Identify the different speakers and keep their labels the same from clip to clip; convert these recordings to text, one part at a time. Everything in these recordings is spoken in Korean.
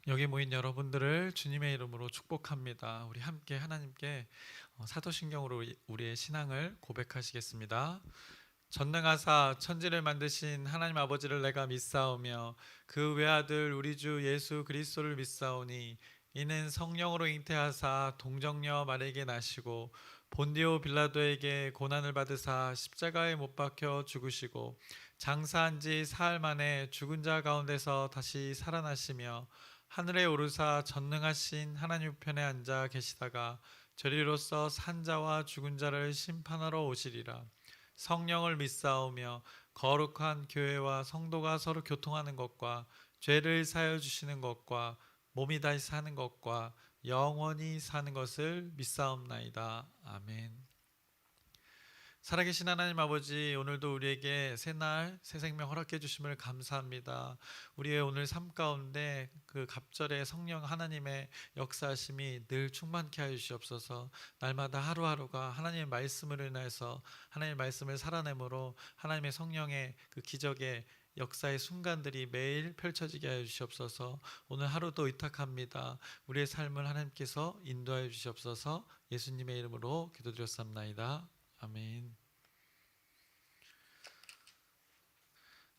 Speaker 1: 여기 모인 여러분들을 주님의 이름으로 축복합니다. 우리 함께 하나님께 사도신경으로 우리의 신앙을 고백하시겠습니다. 전능하사 천지를 만드신 하나님 아버지를 내가 믿사오며 그 외아들 우리 주 예수 그리스도를 믿사오니 이는 성령으로 잉태하사 동정녀 마리에게 나시고 본디오 빌라도에게 고난을 받으사 십자가에 못 박혀 죽으시고 장사한 지 사흘 만에 죽은 자 가운데서 다시 살아나시며 하늘에 오르사 전능하신 하나님 우편에 앉아 계시다가 저리로서 산 자와 죽은 자를 심판하러 오시리라. 성령을 믿사오며 거룩한 교회와 성도가 서로 교통하는 것과 죄를 사하여 주시는 것과 몸이 다시 사는 것과 영원히 사는 것을 믿사옵나이다. 아멘. 살아계신 하나님 아버지, 오늘도 우리에게 새날 새 생명 허락해 주심을 감사합니다. 우리의 오늘 삶 가운데 그 갑절의 성령 하나님의 역사하심이 늘 충만케 하여 주시옵소서. 날마다 하루하루가 하나님의 말씀으로 인해서 하나님의 말씀을 살아내므로 하나님의 성령의 그 기적의 역사의 순간들이 매일 펼쳐지게 하여 주시옵소서. 오늘 하루도 의탁합니다. 우리의 삶을 하나님께서 인도하여 주시옵소서. 예수님의 이름으로 기도드렸습니다. 아멘.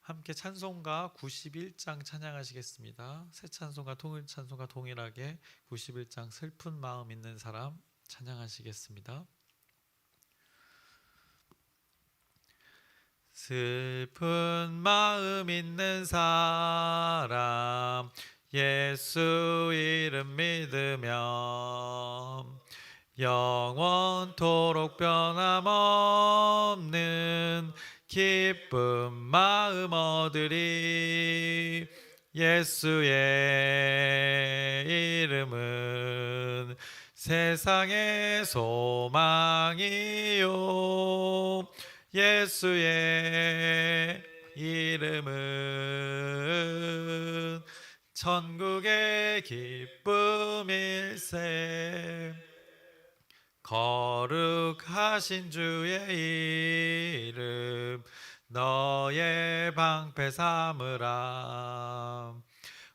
Speaker 1: 함께 찬송가 91장 찬양하시겠습니다. 새 찬송가 통일 찬송가 동일하게 91장 슬픈 마음 있는 사람 찬양하시겠습니다. 슬픈 마음 있는 사람 예수 이름 믿으며 영원토록 변함없는 기쁨 마음 얻으리. 예수의 이름은 세상의 소망이요 예수의 이름은 천국의 기쁨일세. 거룩하신 주의 이름 너의 방패 삼으라.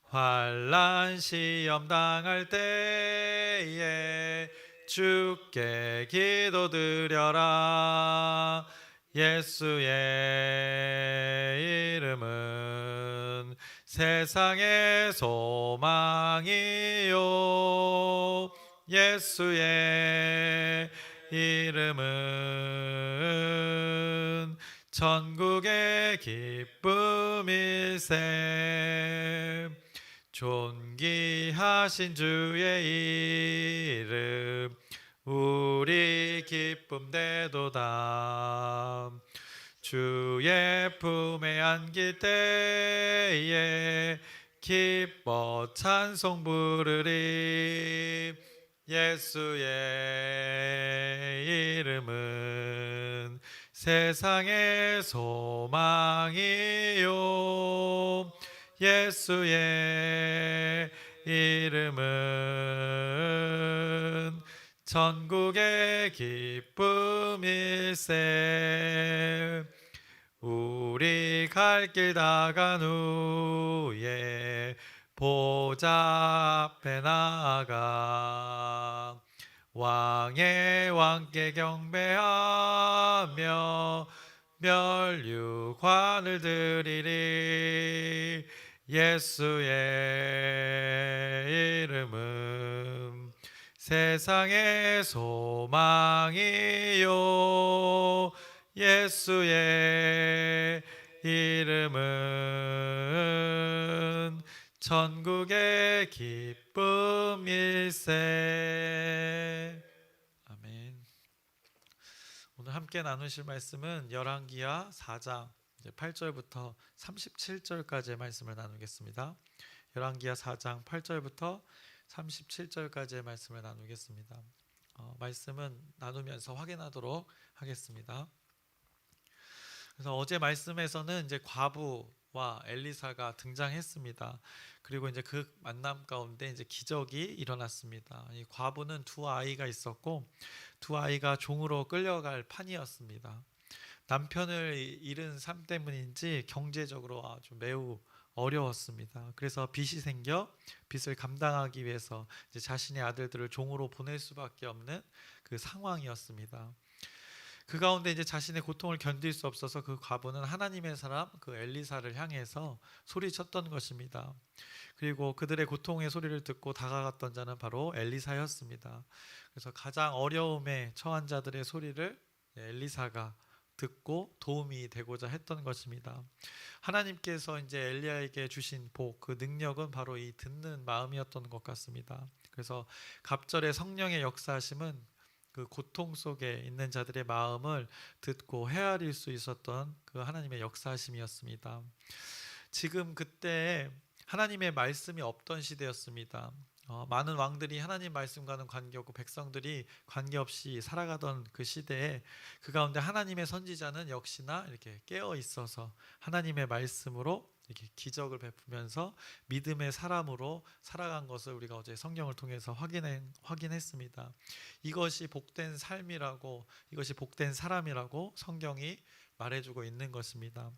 Speaker 1: 환난 시험 당할 때에 주께 기도드려라. 예수의 이름은 세상의 소망이요 예수의 이름은 천국의 기쁨일세. 존귀하신 주의 이름 우리 기쁨 되도다. 주의 품에 안길 때에 기뻐 찬송 부르리. 예수의 이름은 세상의 소망이요 예수의 이름은 천국의 기쁨일세. 우리 갈 길 다간 후에 보좌 앞에 나아가 왕의 왕께 경배하며 멸류관을 드리리. 예수의 이름은 세상의 소망이요 예수의 이름은 천국의 기쁨일세. 아멘. 오늘 함께 나누실 말씀은 열왕기하 4장 8절부터 37절까지의 말씀을 나누겠습니다. 열왕기하 4장 8절부터 37절까지의 말씀을 나누겠습니다. 말씀은 나누면서 확인하도록 하겠습니다. 그래서 어제 말씀에서는 이제 과부와 엘리사가 등장했습니다. 그리고 이제 그 만남 가운데 이제 기적이 일어났습니다. 이 과부는 두 아이가 있었고 두 아이가 종으로 끌려갈 판이었습니다. 남편을 잃은 삶 때문인지 경제적으로 아주 매우 어려웠습니다. 그래서 빚이 생겨 빚을 감당하기 위해서 이제 자신의 아들들을 종으로 보낼 수밖에 없는 그 상황이었습니다. 그 가운데 이제 자신의 고통을 견딜 수 없어서 그 과부는 하나님의 사람 그 엘리사를 향해서 소리쳤던 것입니다. 그리고 그들의 고통의 소리를 듣고 다가갔던 자는 바로 엘리사였습니다. 그래서 가장 어려움에 처한 자들의 소리를 엘리사가 듣고 도움이 되고자 했던 것입니다. 하나님께서 이제 엘리야에게 주신 복, 그 능력은 바로 이 듣는 마음이었던 것 같습니다. 그래서 갑절의 성령의 역사하심은 그 고통 속에 있는 자들의 마음을 듣고 헤아릴 수 있었던 그 하나님의 역사하심이었습니다. 지금 그때 하나님의 말씀이 없던 시대였습니다. 많은 왕들이 하나님 말씀과는 관계없고 백성들이 관계없이 살아가던 그 시대에 그 가운데 하나님의 선지자는 역시나 이렇게 깨어 있어서 하나님의 말씀으로 이렇게 기적을 베푸면서 믿음의 사람으로 살아간 것을 우리가 어제 성경을 통해서 확인했습니다. 이것이 복된 삶이라고, 이것이 복된 사람이라고 성경이 말해주고 있는 것입니다.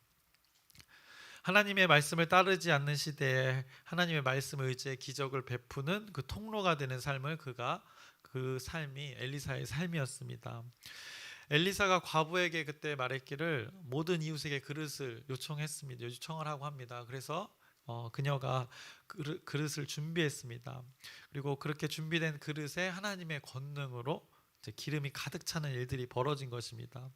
Speaker 1: 하나님의 말씀을 따르지 않는 시대에 하나님의 말씀을 의지해 기적을 베푸는 그 통로가 되는 삶을 그 삶이 엘리사의 삶이었습니다. 엘리사가 과부에게 그때 말했기를 모든 이웃에게 그릇을 요청을 하고 합니다. 그래서 그녀가 그릇을 준비했습니다. 그리고 그렇게 준비된 그릇에 하나님의 권능으로 이제 기름이 가득 차는 일들이 벌어진 것입니다.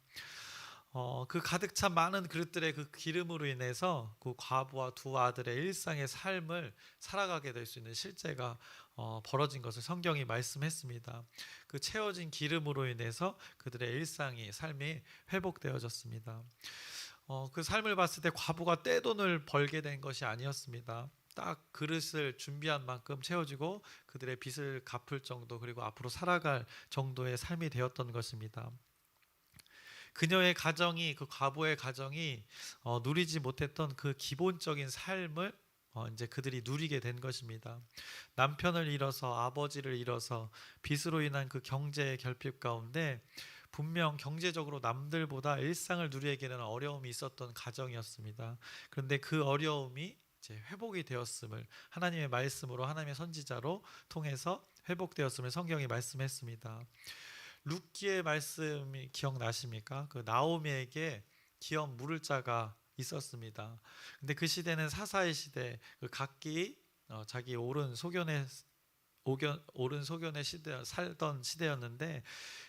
Speaker 1: 그 가득 찬 많은 그릇들의 그 기름으로 인해서 그 과부와 두 아들의 일상의 삶을 살아가게 될 수 있는 실제가 벌어진 것을 성경이 말씀했습니다. 그 채워진 기름으로 인해서 그들의 삶이 회복되어졌습니다. 그 삶을 봤을 때 과부가 떼돈을 벌게 된 것이 아니었습니다. 딱 그릇을 준비한 만큼 채워지고 그들의 빚을 갚을 정도, 그리고 앞으로 살아갈 정도의 삶이 되었던 것입니다. 그녀의 가정이, 그 과부의 가정이 누리지 못했던 그 기본적인 삶을 이제 그들이 누리게 된 것입니다. 남편을 잃어서, 아버지를 잃어서 빚으로 인한 그 경제의 결핍 가운데 분명 경제적으로 남들보다 일상을 누리기에는 어려움이 있었던 가정이었습니다. 그런데 그 어려움이 이제 회복이 되었음을 하나님의 말씀으로, 하나님의 선지자로 통해서 회복되었음을 성경이 말씀했습니다. 룻기의 말씀이 기억나십니까? 그 나오미에게 기업 물을 자가 있었습니다. 근데 그 시대는 사사의 시대, 그 각기 자기 옳은 소견에 살던 시대였는데,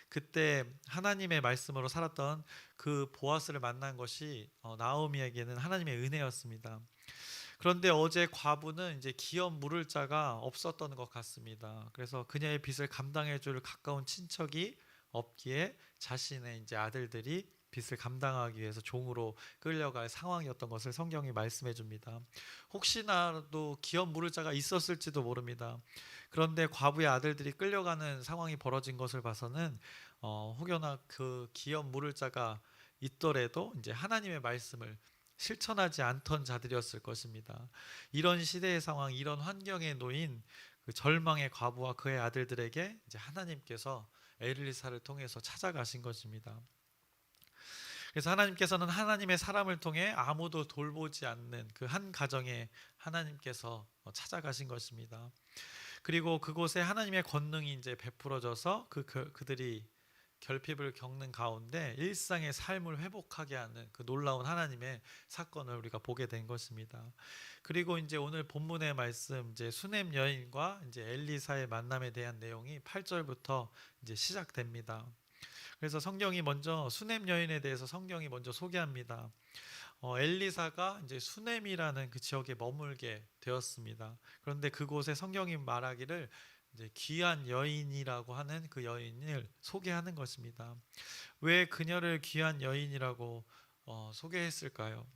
Speaker 1: 그때 하나님의 말씀으로 살았던 그 보아스를 만난 것이 나오미에게는 하나님의 은혜였습니다. 그런데 어제 과부는 이제 기업 물을 자가 없었던 것 같습니다. 그래서 그녀의 빚을 감당해 줄 가까운 친척이 없기에 자신의 이제 아들들이 빚을 감당하기 위해서 종으로 끌려갈 상황이었던 것을 성경이 말씀해 줍니다. 혹시나도 기업 물을 자가 있었을지도 모릅니다. 그런데 과부의 아들들이 끌려가는 상황이 벌어진 것을 봐서는 혹여나 그 기업 물을 자가 있더라도 이제 하나님의 말씀을 실천하지 않던 자들이었을 것입니다. 이런 시대의 상황, 이런 환경에 놓인 그 절망의 과부와 그의 아들들에게 이제 하나님께서 엘리사를 통해서 찾아가신 것입니다. 그래서 하나님께서는 하나님의 사람을 통해 아무도 돌보지 않는 그 한 가정에 하나님께서 찾아가신 것입니다. 그리고 그곳에 하나님의 권능이 이제 베풀어져서 그들이 결핍을 겪는 가운데 일상의 삶을 회복하게 하는 그 놀라운 하나님의 사건을 우리가 보게 된 것입니다. 그리고 이제 오늘 본문의 말씀, 이제 수넴 여인과 이제 엘리사의 만남에 대한 내용이 8절부터 이제 시작됩니다. 그래서 성경이 먼저 수넴 여인에 대해서 성경이 먼저 소개합니다. 엘리사가 이제 수넴이라는 그 지역에 머물게 되었습니다. 그런데 그곳에 성경이 말하기를 이제 귀한 여인이라고 하는 그 여인을 소개하는 것입니다. 왜 그녀를 귀한 여인이라고 소개했을까요?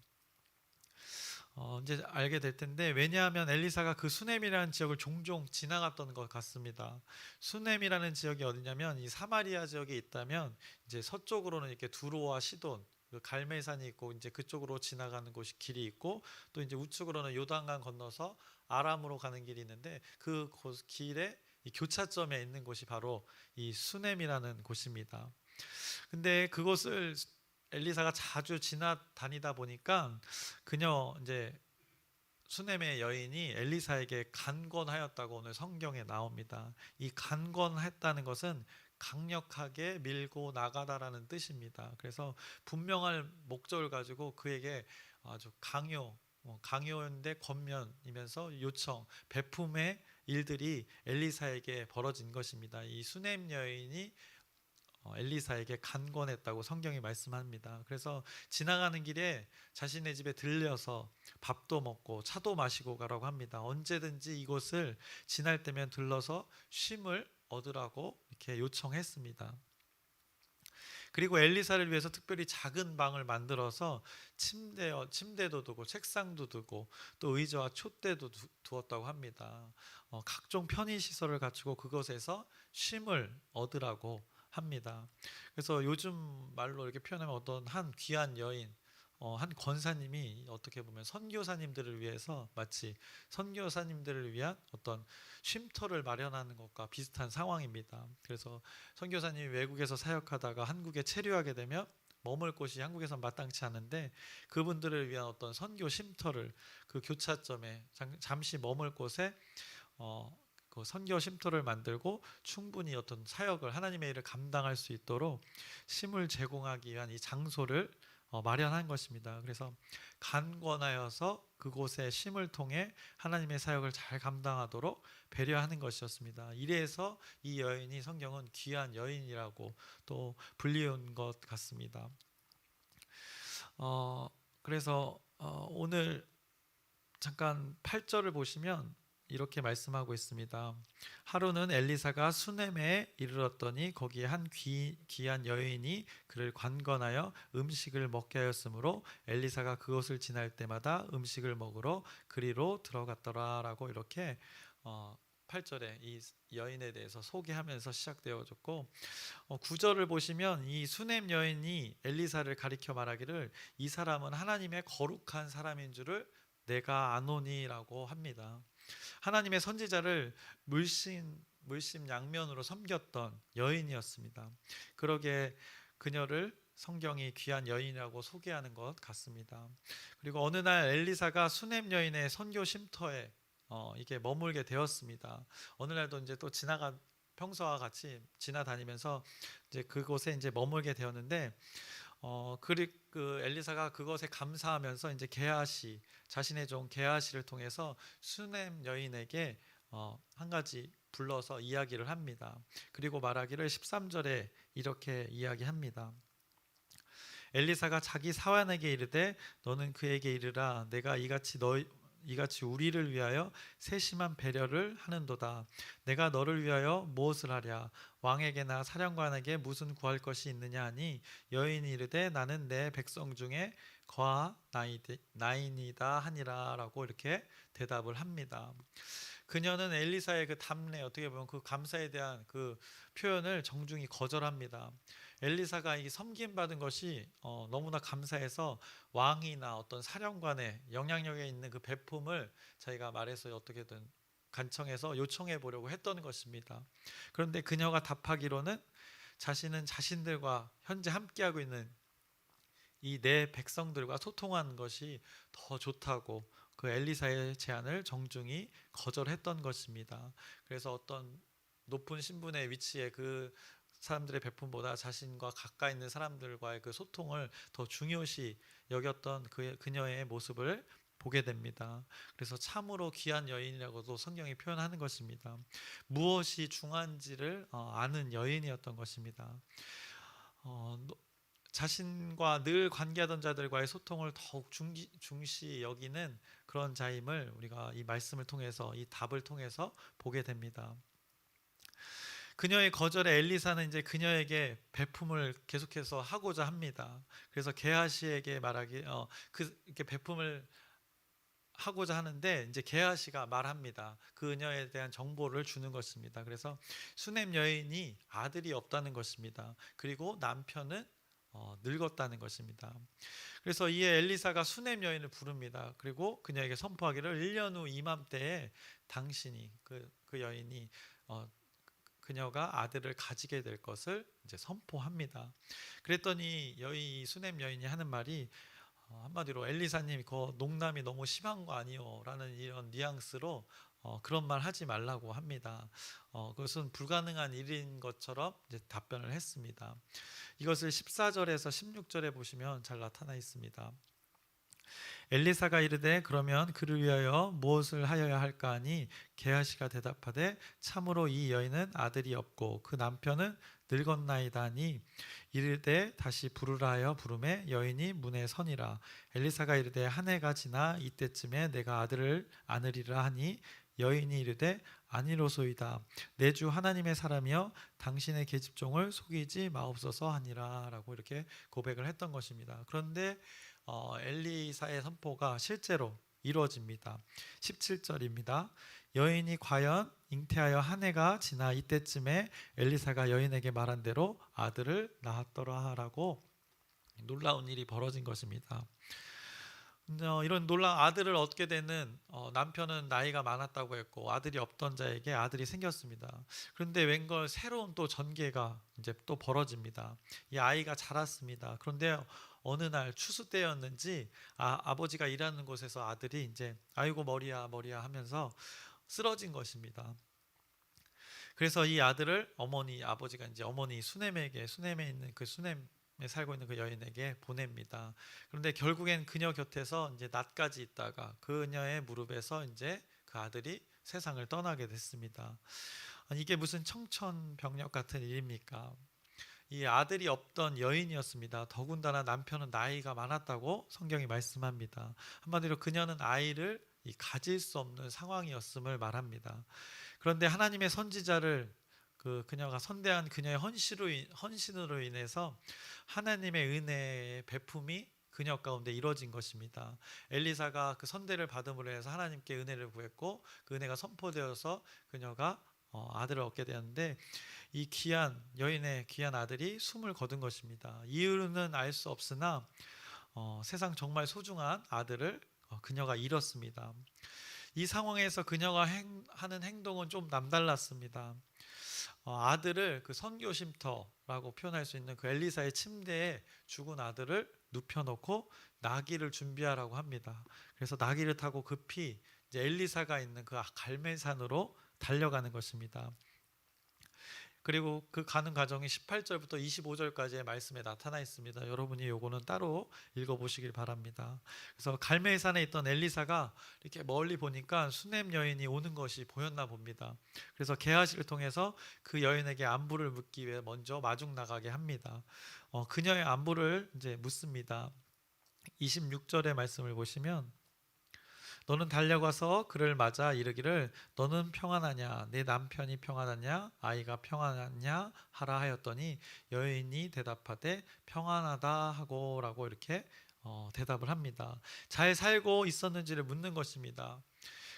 Speaker 1: 이제 알게 될 텐데, 왜냐하면 엘리사가 그 수넴이라는 지역을 종종 지나갔던 것 같습니다. 수넴이라는 지역이 어디냐면 이 사마리아 지역에 있다면 이제 서쪽으로는 이렇게 두로와 시돈, 그 갈멜산이 있고 이제 그쪽으로 지나가는 곳이 길이 있고, 또 이제 우측으로는 요단강 건너서 아람으로 가는 길이 있는데, 그 길에 이 교차점에 있는 곳이 바로 이 수넴이라는 곳입니다. 근데 그곳을 엘리사가 자주 지나다니다 보니까 그녀 이제 수넴의 여인이 엘리사에게 간권하였다고 오늘 성경에 나옵니다. 이 간권했다는 것은 강력하게 밀고 나가다라는 뜻입니다. 그래서 분명한 목적을 가지고 그에게 아주 강요인데 권면이면서 요청, 베품의 일들이 엘리사에게 벌어진 것입니다. 이 수넴 여인이 엘리사에게 간권했다고 성경이 말씀합니다. 그래서 지나가는 길에 자신의 집에 들려서 밥도 먹고 차도 마시고 가라고 합니다. 언제든지 이곳을 지날 때면 들러서 쉼을 얻으라고 이렇게 요청했습니다. 그리고 엘리사를 위해서 특별히 작은 방을 만들어서 침대도 두고 책상도 두고 또 의자와 촛대도 두었다고 합니다. 각종 편의 시설을 갖추고 그것에서 쉼을 얻으라고 합니다. 그래서 요즘 말로 이렇게 표현하면 어떤 한 귀한 여인, 한 권사님이 어떻게 보면 선교사님들을 위해서 마치 선교사님들을 위한 어떤 쉼터를 마련하는 것과 비슷한 상황입니다. 그래서 선교사님이 외국에서 사역하다가 한국에 체류하게 되면 머물 곳이 한국에서 마땅치 않은데 그분들을 위한 어떤 선교 쉼터를 그 교차점에 잠시 머물 곳에 그 선교 쉼터를 만들고 충분히 어떤 사역을 하나님의 일을 감당할 수 있도록 쉼을 제공하기 위한 이 장소를 마련한 것입니다. 그래서 간권하여서 그곳의 쉼을 통해 하나님의 사역을 잘 감당하도록 배려하는 것이었습니다. 이래서 이 여인이 성경은 귀한 여인이라고 또 불리운 것 같습니다. 그래서 오늘 잠깐 8절을 보시면 이렇게 말씀하고 있습니다. 하루는 엘리사가 수넴에 이르렀더니 거기에 한 귀한 여인이 그를 관건하여 음식을 먹게 하였으므로 엘리사가 그곳을 지날 때마다 음식을 먹으러 그리로 들어갔더라라고 이렇게 8절에 이 여인에 대해서 소개하면서 시작되어졌고 9절을 보시면 이 수넴 여인이 엘리사를 가리켜 말하기를 이 사람은 하나님의 거룩한 사람인 줄을 내가 아노니라고 합니다. 하나님의 선지자를 물심양면으로 섬겼던 여인이었습니다. 그러게 그녀를 성경이 귀한 여인이라고 소개하는 것 같습니다. 그리고 어느 날 엘리사가 수넴 여인의 선교 쉼터에 이게 머물게 되었습니다. 어느 날도 이제 또 평소와 같이 지나다니면서 이제 그곳에 이제 머물게 되었는데 그 엘리사가 그것에 감사하면서 이제 게하시 자신의 종 게하시를 통해서 수넴 여인에게 한 가지 불러서 이야기를 합니다. 그리고 말하기를 13절에 이렇게 이야기합니다. 엘리사가 자기 사환에게 이르되 너는 그에게 이르라 내가 이같이 우리를 위하여 세심한 배려를 하는도다. 내가 너를 위하여 무엇을 하랴? 왕에게나 사령관에게 무슨 구할 것이 있느냐 하니 여인이 이르되 나는 내 백성 중에 거하나이다 하니라라고 이렇게 대답을 합니다. 그녀는 엘리사의 그 답례 어떻게 보면 그 감사에 대한 그 표현을 정중히 거절합니다. 엘리사가 이 섬김 받은 것이 너무나 감사해서 왕이나 어떤 사령관의 영향력에 있는 그 베품을 자기가 말해서 어떻게든 간청해서 요청해 보려고 했던 것입니다. 그런데 그녀가 답하기로는 자신은 자신들과 현재 함께하고 있는 이 내 백성들과 소통하는 것이 더 좋다고 그 엘리사의 제안을 정중히 거절했던 것입니다. 그래서 어떤 높은 신분의 위치에 그 사람들의 베품보다 자신과 가까이 있는 사람들과의 그 소통을 더 중요시 여겼던 그녀의 모습을 보게 됩니다. 그래서 참으로 귀한 여인이라고도 성경이 표현하는 것입니다. 무엇이 중요한지를 아는 여인이었던 것입니다. 자신과 늘 관계하던 자들과의 소통을 더욱 중시 여기는 그런 자임을 우리가 이 말씀을 통해서 이 답을 통해서 보게 됩니다. 그녀의 거절에 엘리사는 이제 그녀에게 베품을 계속해서 하고자 합니다. 그래서 게하시에게 이렇게 베품을 하고자 하는데 이제 게하시가 말합니다. 그녀에 대한 정보를 주는 것입니다. 그래서 수넴 여인이 아들이 없다는 것입니다. 그리고 남편은 늙었다는 것입니다. 그래서 이에 엘리사가 수넴 여인을 부릅니다. 그리고 그녀에게 선포하기를 1년 후 이맘때에 당신이 그 여인이 그녀가 아들을 가지게 될 것을 이제 선포합니다. 그랬더니 수넴 여인이 하는 말이 한마디로 엘리사님 그 농담이 너무 심한 거 아니요? 라는 이런 뉘앙스로 그런 말 하지 말라고 합니다. 그것은 불가능한 일인 것처럼 이제 답변을 했습니다. 이것을 14절에서 16절에 보시면 잘 나타나 있습니다. 엘리사가 이르되 그러면 그를 위하여 무엇을 하여야 할까 하니 게하시가 대답하되 참으로 이 여인은 아들이 없고 그 남편은 늙었나이다 하니 이르되 다시 부르라 하여 부르매 여인이 문에 서니라. 엘리사가 이르되 한 해가 지나 이때쯤에 내가 아들을 안으리라 하니 여인이 이르되 아니로소이다. 내 주 하나님의 사람이여 당신의 계집종을 속이지 마옵소서 하니라 라고 이렇게 고백을 했던 것입니다. 그런데 엘리사의 선포가 실제로 이루어집니다. 17절입니다. 여인이 과연 잉태하여 한 해가 지나 이때쯤에 엘리사가 여인에게 말한 대로 아들을 낳았더라 라고 놀라운 일이 벌어진 것입니다. 이런 놀라운 아들을 얻게 되는 남편은 나이가 많았다고 했고 아들이 없던 자에게 아들이 생겼습니다. 그런데 웬걸 새로운 또 전개가 이제 또 벌어집니다. 이 아이가 자랐습니다. 그런데 어느 날 추수 때였는지 아버지가 일하는 곳에서 아들이 이제 아이고 머리야 머리야 하면서 쓰러진 것입니다. 그래서 이 아들을 아버지가 이제 어머니 수넴에 있는 그 수넴에 살고 있는 그 여인에게 보냅니다. 그런데 결국엔 그녀 곁에서 이제 낮까지 있다가 그녀의 무릎에서 이제 그 아들이 세상을 떠나게 됐습니다. 이게 무슨 청천벽력 같은 일입니까? 이 아들이 없던 여인이었습니다. 더군다나 남편은 나이가 많았다고 성경이 말씀합니다. 한마디로 그녀는 아이를 가질 수 없는 상황이었음을 말합니다. 그런데 하나님의 선지자를 그녀가 선대한 그녀의 헌신으로 인해서 하나님의 은혜의 베품이 그녀 가운데 이루어진 것입니다. 엘리사가 그 선대를 받음으로 해서 하나님께 은혜를 구했고 그 은혜가 선포되어서 그녀가 아들을 얻게 되었는데 이 여인의 귀한 아들이 숨을 거둔 것입니다. 이유는 알 수 없으나 세상 정말 소중한 아들을 그녀가 잃었습니다. 이 상황에서 그녀가 하는 행동은 좀 남달랐습니다. 아들을 그 선교 쉼터라고 표현할 수 있는 그 엘리사의 침대에 죽은 아들을 눕혀놓고 나귀를 준비하라고 합니다. 그래서 나귀를 타고 급히 이제 엘리사가 있는 그 갈멜산으로 달려가는 것입니다. 그리고 그 가는 과정이 18절부터 25절까지의 말씀에 나타나 있습니다. 여러분이 요거는 따로 읽어보시길 바랍니다. 그래서 갈멜산에 있던 엘리사가 이렇게 멀리 보니까 수넴 여인이 오는 것이 보였나 봅니다. 그래서 게하시를 통해서 그 여인에게 안부를 묻기 위해 먼저 마중 나가게 합니다. 그녀의 안부를 이제 묻습니다. 26절의 말씀을 보시면 너는 달려가서 그를 맞아 이르기를 너는 평안하냐 내 남편이 평안하냐 아이가 평안하냐 하라 하였더니 여인이 대답하되 평안하다 하고 라고 이렇게 대답을 합니다. 잘 살고 있었는지를 묻는 것입니다.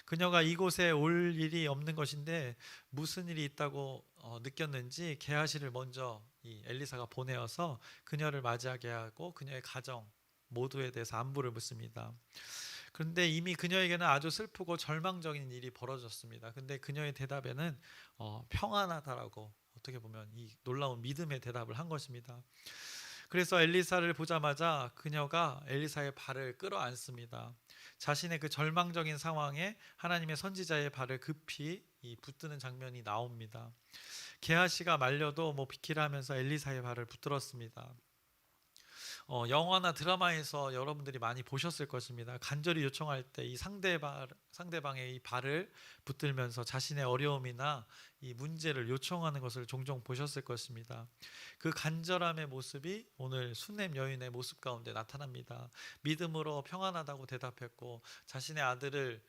Speaker 1: 그녀가 이곳에 올 일이 없는 것인데 무슨 일이 있다고 느꼈는지 게하시를 먼저 이 엘리사가 보내어서 그녀를 맞이하게 하고 그녀의 가정 모두에 대해서 안부를 묻습니다. 그런데 이미 그녀에게는 아주 슬프고 절망적인 일이 벌어졌습니다. 근데 그녀의 대답에는 평안하다라고 어떻게 보면 이 놀라운 믿음의 대답을 한 것입니다. 그래서 엘리사를 보자마자 그녀가 엘리사의 발을 끌어안습니다. 자신의 그 절망적인 상황에 하나님의 선지자의 발을 급히 붙드는 장면이 나옵니다. 게하시가 말려도 비키라 하면서 엘리사의 발을 붙들었습니다. 영화나 드라마에서 여러분들이 많이 보셨을 것입니다. 간절히 요청할 때 이 상대방의 이 발을 붙들면서 자신의 어려움이나 이 문제를 요청하는 것을 종종 보셨을 것입니다. 그 간절함의 모습이 오늘 수넴 여인의 모습 가운데 나타납니다. 믿음으로 평안하다고 대답했고 자신의 아들을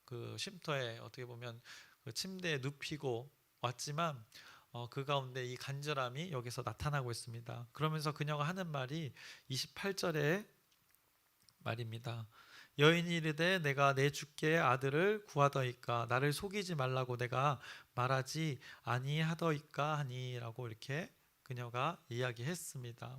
Speaker 1: 그 쉼터에 어떻게 보면 그 침대에 눕히고 왔지만 그 가운데 이 간절함이 여기서 나타나고 있습니다. 그러면서 그녀가 하는 말이 28절의 말입니다. 여인이 이르되 내가 내 주께 아들을 구하더이까 나를 속이지 말라고 내가 말하지 아니하더이까 하니라고 이렇게 그녀가 이야기했습니다.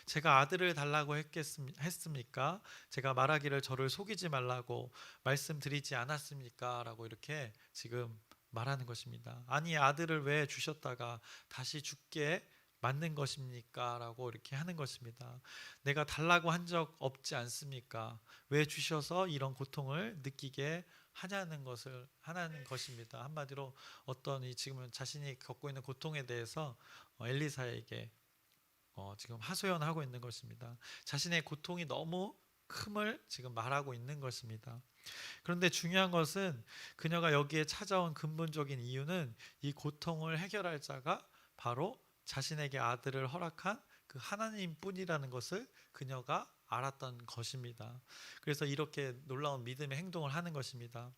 Speaker 1: 제가 아들을 달라고 했습니까? 제가 말하기를 저를 속이지 말라고 말씀드리지 않았습니까? 라고 이렇게 지금 말하는 것입니다. 아니 아들을 왜 주셨다가 다시 죽게 맞는 것입니까? 라고 이렇게 하는 것입니다. 내가 달라고 한 적 없지 않습니까? 왜 주셔서 이런 고통을 느끼게 하냐는 것입니다. 한마디로 어떤 이 지금 자신이 겪고 있는 고통에 대해서 엘리사에게 지금 하소연하고 있는 것입니다. 자신의 고통이 너무 큼을 지금 말하고 있는 것입니다. 그런데 중요한 것은 그녀가 여기에 찾아온 근본적인 이유는 이 고통을 해결할 자가 바로 자신에게 아들을 허락한 그 하나님뿐이라는 것을 그녀가 알았던 것입니다. 그래서 이렇게 놀라운 믿음의 행동을 하는 것입니다.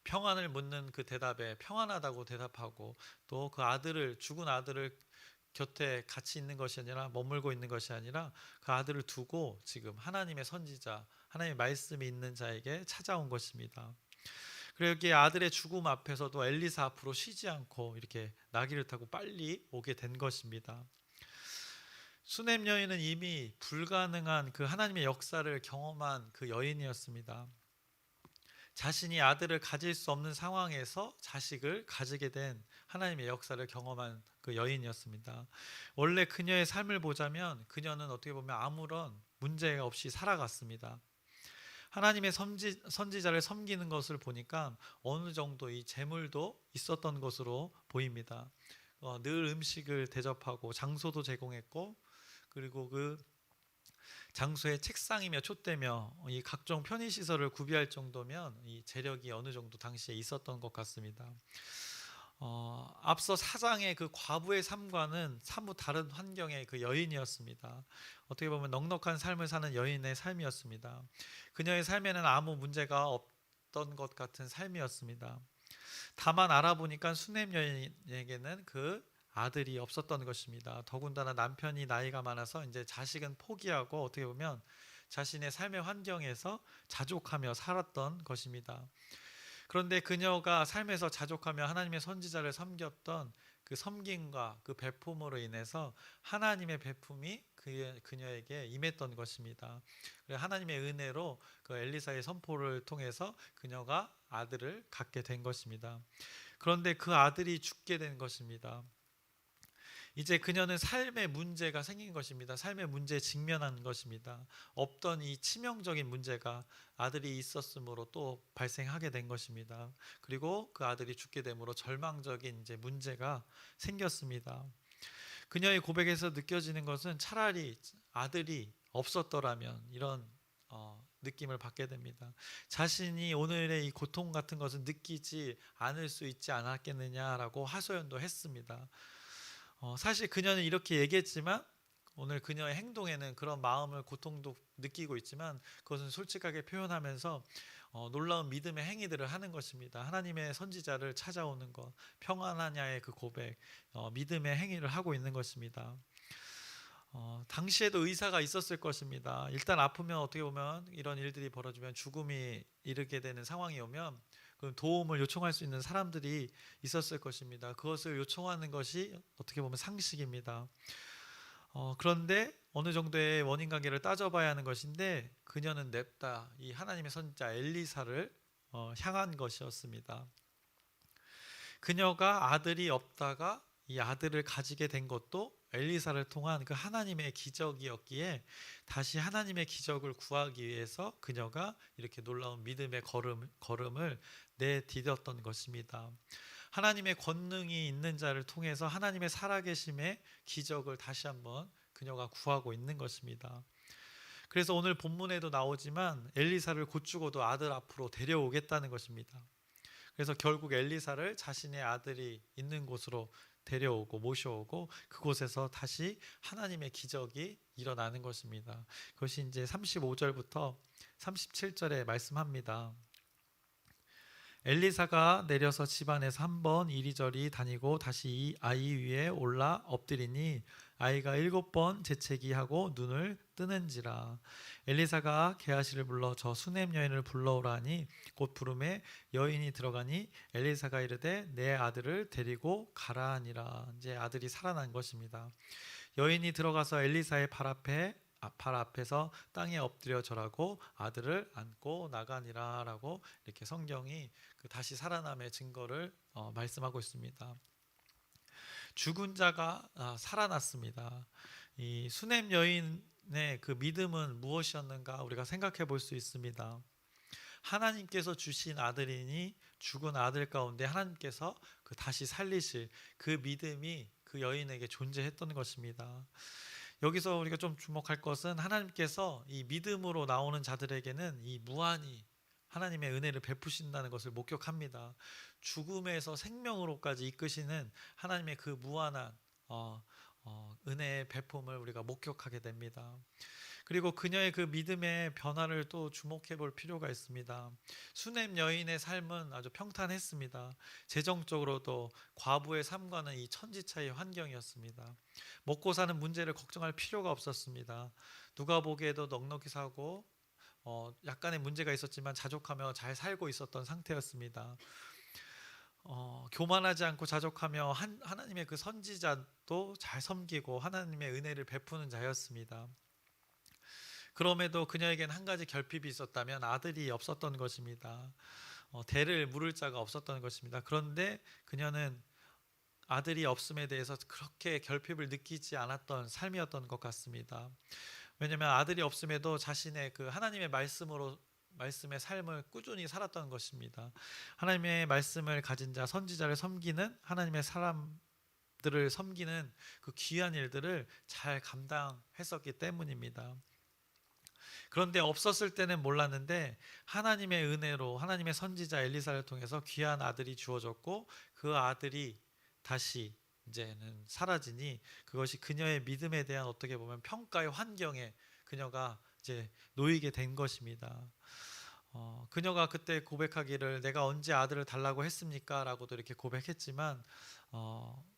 Speaker 1: 평안을 묻는 그 대답에 평안하다고 대답하고, 또 그 죽은 아들을 곁에 같이 있는 것이 아니라, 머물고 있는 것이 아니라 그 아들을 두고 지금 하나님의 선지자, 하나님의 말씀이 있는 자에게 찾아온 것입니다. 그리고 여기 아들의 죽음 앞에서도 엘리사 앞으로 쉬지 않고 이렇게 나귀를 타고 빨리 오게 된 것입니다. 수넴 여인은 이미 불가능한 그 하나님의 역사를 경험한 그 여인이었습니다. 자신이 아들을 가질 수 없는 상황에서 자식을 가지게 된 하나님의 역사를 경험한 그 여인이었습니다. 원래 그녀의 삶을 보자면 그녀는 어떻게 보면 아무런 문제 없이 살아갔습니다. 하나님의 선지자를 섬기는 것을 보니까 어느 정도 이 재물도 있었던 것으로 보입니다. 늘 음식을 대접하고 장소도 제공했고, 그리고 그 장소에 책상이며 촛대며 이 각종 편의시설을 구비할 정도면 이 재력이 어느 정도 당시에 있었던 것 같습니다. 앞서 사장의 그 과부의 삶과는 사뭇 다른 환경의 그 여인이었습니다. 어떻게 보면 넉넉한 삶을 사는 여인의 삶이었습니다. 그녀의 삶에는 아무 문제가 없던 것 같은 삶이었습니다. 다만 알아보니까 수넴 여인에게는 그 아들이 없었던 것입니다. 더군다나 남편이 나이가 많아서 이제 자식은 포기하고 어떻게 보면 자신의 삶의 환경에서 자족하며 살았던 것입니다. 그런데 그녀가 삶에서 자족하며 하나님의 선지자를 섬겼던 그 섬김과 그 베품으로 인해서 하나님의 베품이 그녀에게 임했던 것입니다. 하나님의 은혜로 그 엘리사의 선포를 통해서 그녀가 아들을 갖게 된 것입니다. 그런데 그 아들이 죽게 된 것입니다. 이제 그녀는 삶의 문제가 생긴 것입니다. 삶의 문제에 직면한 것입니다. 없던 이 치명적인 문제가 아들이 있었으므로 또 발생하게 된 것입니다. 그리고 그 아들이 죽게 되므로 절망적인 이제 문제가 생겼습니다. 그녀의 고백에서 느껴지는 것은 차라리 아들이 없었더라면 이런 느낌을 받게 됩니다. 자신이 오늘의 이 고통 같은 것을 느끼지 않을 수 있지 않았겠느냐라고 하소연도 했습니다. 사실 그녀는 이렇게 얘기했지만 오늘 그녀의 행동에는 그런 마음을, 고통도 느끼고 있지만 그것은 솔직하게 표현하면서 놀라운 믿음의 행위들을 하는 것입니다. 하나님의 선지자를 찾아오는 것, 평안하냐의 그 고백, 믿음의 행위를 하고 있는 것입니다. 당시에도 의사가 있었을 것입니다. 일단 아프면 어떻게 보면 이런 일들이 벌어지면 죽음이 이르게 되는 상황이 오면 그럼 도움을 요청할 수 있는 사람들이 있었을 것입니다. 그것을 요청하는 것이 어떻게 보면 상식입니다. 그런데 어느 정도의 원인 관계를 따져봐야 하는 것인데 그녀는 냅다 이 하나님의 선지자 엘리사를 향한 것이었습니다. 그녀가 아들이 없다가 이 아들을 가지게 된 것도 엘리사를 통한 그 하나님의 기적이었기에 다시 하나님의 기적을 구하기 위해서 그녀가 이렇게 놀라운 믿음의 걸음을 내디뎠던 것입니다. 하나님의 권능이 있는 자를 통해서 하나님의 살아계심의 기적을 다시 한번 그녀가 구하고 있는 것입니다. 그래서 오늘 본문에도 나오지만 엘리사를 곧 죽어도 아들 앞으로 데려오겠다는 것입니다. 그래서 결국 엘리사를 자신의 아들이 있는 곳으로 데려오고 모셔오고 그곳에서 다시 하나님의 기적이 일어나는 것입니다. 그것이 이제 35절부터 37절에 말씀합니다. 엘리사가 내려서 집안에서 한번 이리저리 다니고 다시 이 아이 위에 올라 엎드리니 아이가 7번 재채기하고 눈을 뜨는지라. 엘리사가 게하시를 불러 저 수넴 여인을 불러오라니 곧 부름에 여인이 들어가니 엘리사가 이르되 내 아들을 데리고 가라 하니라. 이제 아들이 살아난 것입니다. 여인이 들어가서 엘리사의 발 앞에서 땅에 엎드려 절하고 아들을 안고 나가니라라고 이렇게 성경이 그 다시 살아남의 증거를 말씀하고 있습니다. 죽은 자가 살아났습니다. 이 수냄 여인의 그 믿음은 무엇이었는가 우리가 생각해 볼 수 있습니다. 하나님께서 주신 아들이니 죽은 아들 가운데 하나님께서 그 다시 살리실 그 믿음이 그 여인에게 존재했던 것입니다. 여기서 우리가 좀 주목할 것은 하나님께서 이 믿음으로 나오는 자들에게는 이 무한히 하나님의 은혜를 베푸신다는 것을 목격합니다. 죽음에서 생명으로까지 이끄시는 하나님의 그 무한한 은혜의 베품을 우리가 목격하게 됩니다. 그리고 그녀의 그 믿음의 변화를 또 주목해 볼 필요가 있습니다. 수냄 여인의 삶은 아주 평탄했습니다. 재정적으로도 과부의 삶과는 이 천지차이의 환경이었습니다. 먹고 사는 문제를 걱정할 필요가 없었습니다. 누가 보기에도 넉넉히 사고 약간의 문제가 있었지만 자족하며 잘 살고 있었던 상태였습니다. 교만하지 않고 자족하며 하나님의 그 선지자도 잘 섬기고 하나님의 은혜를 베푸는 자였습니다. 그럼에도 그녀에겐 한 가지 결핍이 있었다면 아들이 없었던 것입니다. 대를 물을 자가 없었던 것입니다. 그런데 그녀는 아들이 없음에 대해서 그렇게 결핍을 느끼지 않았던 삶이었던 것 같습니다. 왜냐하면 아들이 없음에도 자신의 그 하나님의 말씀의 삶을 꾸준히 살았던 것입니다. 하나님의 말씀을 가진 자, 선지자를 섬기는 하나님의 사람들을 섬기는 그 귀한 일들을 잘 감당했었기 때문입니다. 그런데 없었을 때는 몰랐는데 하나님의 은혜로 하나님의 선지자 엘리사를 통해서 귀한 아들이 주어졌고 그 아들이 다시 이제는 사라지니 그것이 그녀의 믿음에 대한 어떻게 보면 평가의 환경에 그녀가 이제 놓이게 된 것입니다. 그녀가 그때 고백하기를 내가 언제 아들을 달라고 했습니까? 라고도 이렇게 고백했지만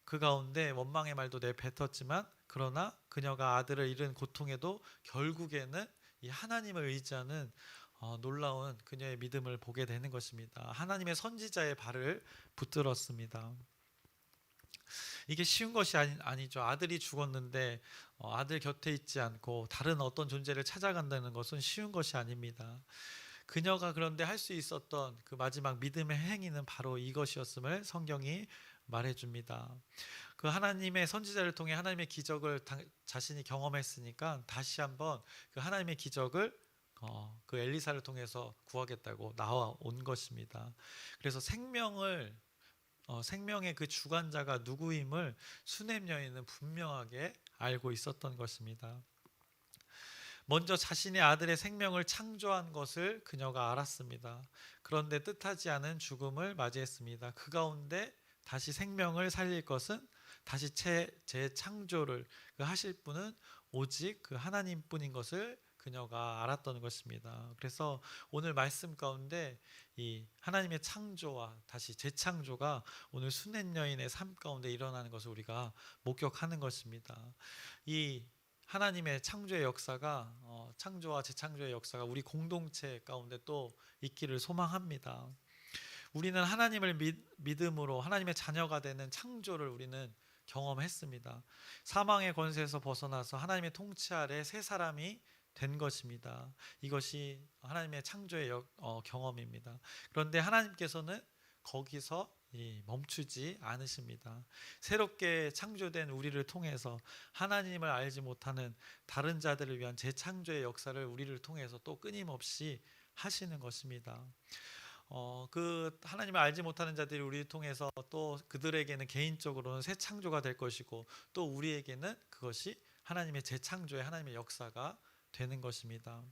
Speaker 1: 그 가운데 원망의 말도 내뱉었지만 그러나 그녀가 아들을 잃은 고통에도 결국에는 이 하나님을 의지하는 놀라운 그녀의 믿음을 보게 되는 것입니다. 하나님의 선지자의 발을 붙들었습니다. 이게 쉬운 것이 아니죠. 아들이 죽었는데 아들 곁에 있지 않고 다른 어떤 존재를 찾아간다는 것은 쉬운 것이 아닙니다. 그녀가 그런데 할 수 있었던 그 마지막 믿음의 행위는 바로 이것이었음을 성경이 말해줍니다. 그 하나님의 선지자를 통해 하나님의 기적을 자신이 경험했으니까 다시 한번 그 하나님의 기적을 그 엘리사를 통해서 구하겠다고 나와온 것입니다. 그래서 생명의 그 주관자가 누구임을 수냄 여인은 분명하게 알고 있었던 것입니다. 먼저 자신의 아들의 생명을 창조한 것을 그녀가 알았습니다. 그런데 뜻하지 않은 죽음을 맞이했습니다. 그 가운데 다시 생명을 살릴 것은 다시 재창조를 하실 분은 오직 그 하나님뿐인 것을 그녀가 알았던 것입니다. 그래서 오늘 말씀 가운데 이 하나님의 창조와 다시 재창조가 오늘 수냄 여인의 삶 가운데 일어나는 것을 우리가 목격하는 것입니다. 이 하나님의 창조의 역사가 창조와 재창조의 역사가 우리 공동체 가운데 또 있기를 소망합니다. 우리는 하나님을 믿음으로 하나님의 자녀가 되는 창조를 우리는 경험했습니다. 사망의 권세에서 벗어나서 하나님의 통치 아래 새 사람이 된 것입니다. 이것이 하나님의 창조의 경험입니다. 그런데 하나님께서는 거기서 멈추지 않으십니다. 새롭게 창조된 우리를 통해서 하나님을 알지 못하는 다른 자들을 위한 재창조의 역사를 우리를 통해서 또 끊임없이 하시는 것입니다. 그 하나님을 알지 못하는 자들이 우리를 통해서 또 그들에게는 개인적으로는 새 창조가 될 것이고 또 우리에게는 그것이 하나님의 재창조의 하나님의 역사가 되는 것입니다.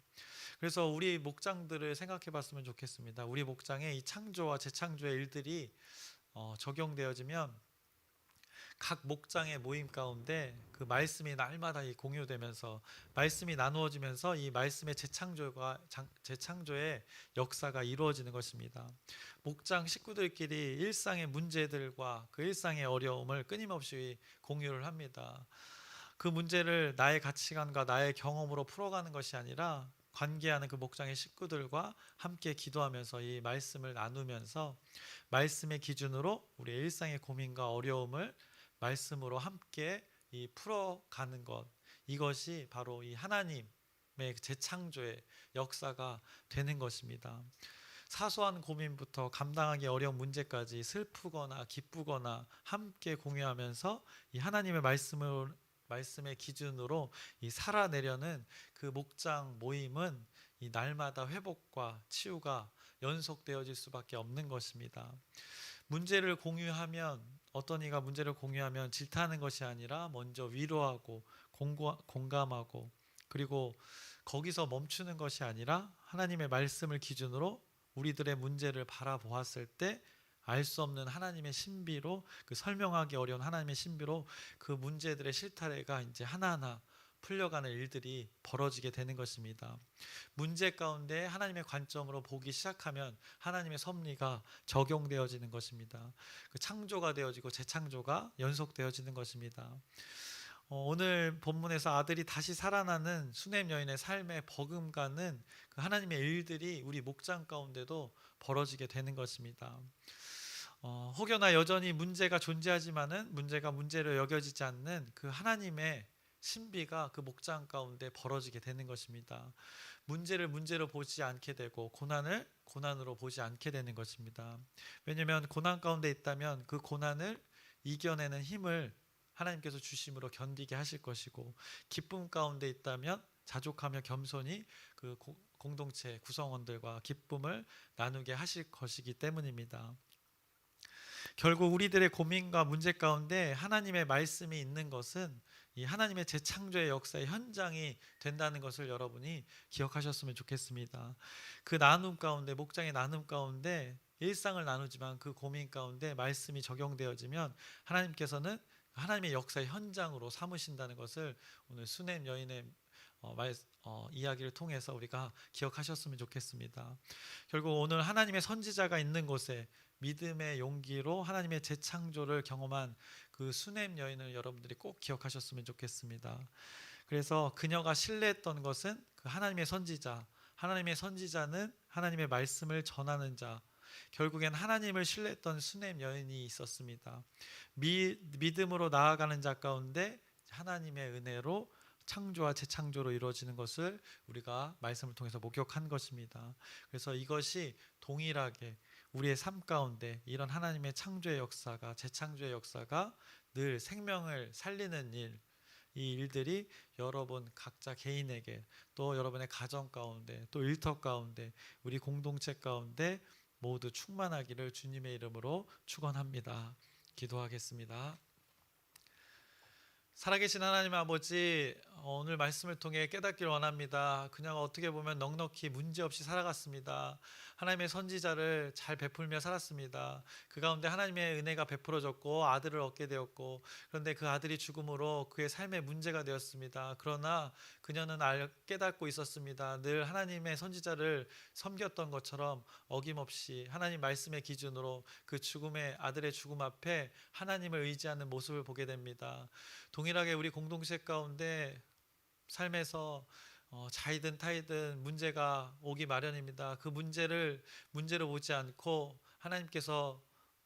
Speaker 1: 그래서 우리 목장들을 생각해 봤으면 좋겠습니다. 우리 목장에 이 창조와 재창조의 일들이 적용되어지면 각 목장의 모임 가운데 그 말씀이 날마다 공유되면서 말씀이 나누어지면서 이 말씀의 재창조의 역사가 이루어지는 것입니다. 목장 식구들끼리 일상의 문제들과 그 일상의 어려움을 끊임없이 공유를 합니다. 그 문제를 나의 가치관과 나의 경험으로 풀어가는 것이 아니라 관계하는 그 목장의 식구들과 함께 기도하면서 이 말씀을 나누면서 말씀의 기준으로 우리의 일상의 고민과 어려움을 말씀으로 함께 풀어가는 것, 이것이 바로 이 하나님의 재창조의 역사가 되는 것입니다. 사소한 고민부터 감당하기 어려운 문제까지 슬프거나 기쁘거나 함께 공유하면서 이 하나님의 말씀의 기준으로 이 살아내려는 그 목장 모임은 이 날마다 회복과 치유가 연속되어질 수밖에 없는 것입니다. 문제를 공유하면 어떤 이가 문제를 공유하면 질타하는 것이 아니라 먼저 위로하고 공감하고, 그리고 거기서 멈추는 것이 아니라 하나님의 말씀을 기준으로 우리들의 문제를 바라보았을 때 알 수 없는 하나님의 신비로, 그 설명하기 어려운 하나님의 신비로 그 문제들의 실타래가 이제 하나하나 풀려가는 일들이 벌어지게 되는 것입니다. 문제 가운데 하나님의 관점으로 보기 시작하면 하나님의 섭리가 적용되어지는 것입니다. 그 창조가 되어지고 재창조가 연속되어지는 것입니다. 오늘 본문에서 아들이 다시 살아나는 수넴 여인의 삶의 버금가는 그 하나님의 일들이 우리 목장 가운데도 벌어지게 되는 것입니다. 혹여나 여전히 문제가 존재하지만은 문제가 문제로 여겨지지 않는 그 하나님의 신비가 그 목장 가운데 벌어지게 되는 것입니다. 문제를 문제로 보지 않게 되고 고난을 고난으로 보지 않게 되는 것입니다. 왜냐하면 고난 가운데 있다면 그 고난을 이겨내는 힘을 하나님께서 주심으로 견디게 하실 것이고, 기쁨 가운데 있다면 자족하며 겸손히 그 공동체 구성원들과 기쁨을 나누게 하실 것이기 때문입니다. 결국 우리들의 고민과 문제 가운데 하나님의 말씀이 있는 것은 이 하나님의 재창조의 역사의 현장이 된다는 것을 여러분이 기억하셨으면 좋겠습니다. 그 나눔 가운데, 목장의 나눔 가운데 일상을 나누지만 그 고민 가운데 말씀이 적용되어지면 하나님께서는 하나님의 역사의 현장으로 삼으신다는 것을 오늘 수넴 여인의 이야기를 통해서 우리가 기억하셨으면 좋겠습니다. 결국 오늘 하나님의 선지자가 있는 곳에 믿음의 용기로 하나님의 재창조를 경험한 그 수넴 여인을 여러분들이 꼭 기억하셨으면 좋겠습니다. 그래서 그녀가 신뢰했던 것은 그 하나님의 선지자, 하나님의 선지자는 하나님의 말씀을 전하는 자, 결국엔 하나님을 신뢰했던 수넴 여인이 있었습니다. 믿음으로 나아가는 자 가운데 하나님의 은혜로 창조와 재창조로 이루어지는 것을 우리가 말씀을 통해서 목격한 것입니다. 그래서 이것이 동일하게 우리의 삶 가운데 이런 하나님의 창조의 역사가, 재창조의 역사가 늘 생명을 살리는 일, 이 일들이 여러분 각자 개인에게, 또 여러분의 가정 가운데, 또 일터 가운데, 우리 공동체 가운데 모두 충만하기를 주님의 이름으로 축원합니다. 기도하겠습니다. 살아계신 하나님 아버지, 오늘 말씀을 통해 깨닫기를 원합니다. 그냥 어떻게 보면 넉넉히 문제없이 살아갔습니다. 하나님의 선지자를 잘 베풀며 살았습니다. 그 가운데 하나님의 은혜가 베풀어졌고 아들을 얻게 되었고, 그런데 그 아들이 죽음으로 그의 삶의 문제가 되었습니다. 그러나 그녀는 깨닫고 있었습니다. 늘 하나님의 선지자를 섬겼던 것처럼 어김없이 하나님 말씀의 기준으로 그 아들의 죽음 앞에 하나님을 의지하는 모습을 보게 됩니다. 동일하게 우리 공동체 가운데 삶에서 자이든 타이든 문제가 오기 마련입니다. 그 문제로 보지 않고 하나님께서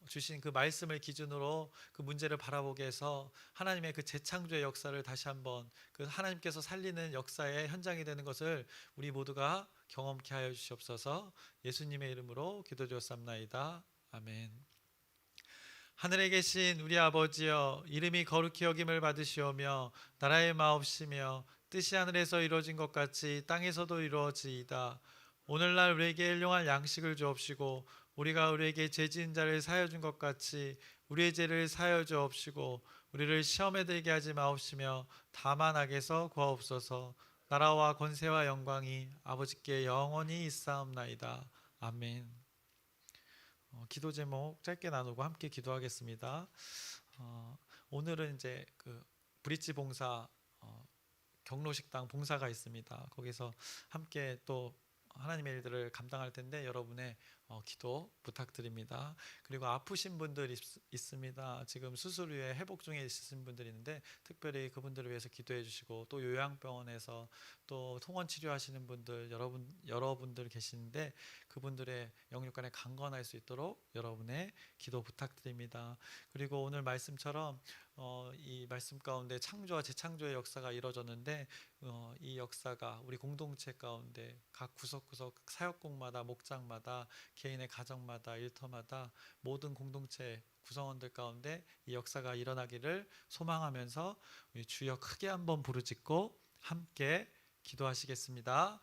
Speaker 1: 주신 그 말씀을 기준으로 그 문제를 바라보게 해서 하나님의 그 재창조의 역사를 다시 한번 그 하나님께서 살리는 역사의 현장이 되는 것을 우리 모두가 경험케 하여 주시옵소서. 예수님의 이름으로 기도드렸사옵나이다. 아멘. 하늘에 계신 우리 아버지여, 이름이 거룩히 여김을 받으시오며 나라의 마옵시며 뜻이 하늘에서 이루어진 것 같이 땅에서도 이루어지이다. 오늘날 우리에게 일용할 양식을 주옵시고 우리가 우리에게 죄 지은 자를 사하여 준 것 같이 우리의 죄를 사하여 주옵시고 우리를 시험에 들게 하지 마옵시며 다만 악에서 구하옵소서. 나라와 권세와 영광이 아버지께 영원히 있사옵나이다. 아멘. 기도 제목 짧게 나누고 함께 기도하겠습니다. 오늘은 이제 그 브릿지 봉사 경로식당 봉사가 있습니다. 거기서 함께 또 하나님의 일들을 감당할 텐데 여러분의 기도 부탁드립니다. 그리고 아프신 분들 있습니다. 지금 수술 후에 회복 중에 있으신 분들이 있는데 특별히 그분들을 위해서 기도해 주시고, 또 요양병원에서 또 통원 치료하시는 분들 여러분들 계시는데 그분들의 영육간에 강건할 수 있도록 여러분의 기도 부탁드립니다. 그리고 오늘 말씀처럼 이 말씀 가운데 창조와 재창조의 역사가 이루어졌는데 이 역사가 우리 공동체 가운데 각 구석구석 사역국마다, 목장마다, 개인의 가정마다, 일터마다 모든 공동체 구성원들 가운데 이 역사가 일어나기를 소망하면서 우리 주여 크게 한번 부르짖고 함께 기도하시겠습니다.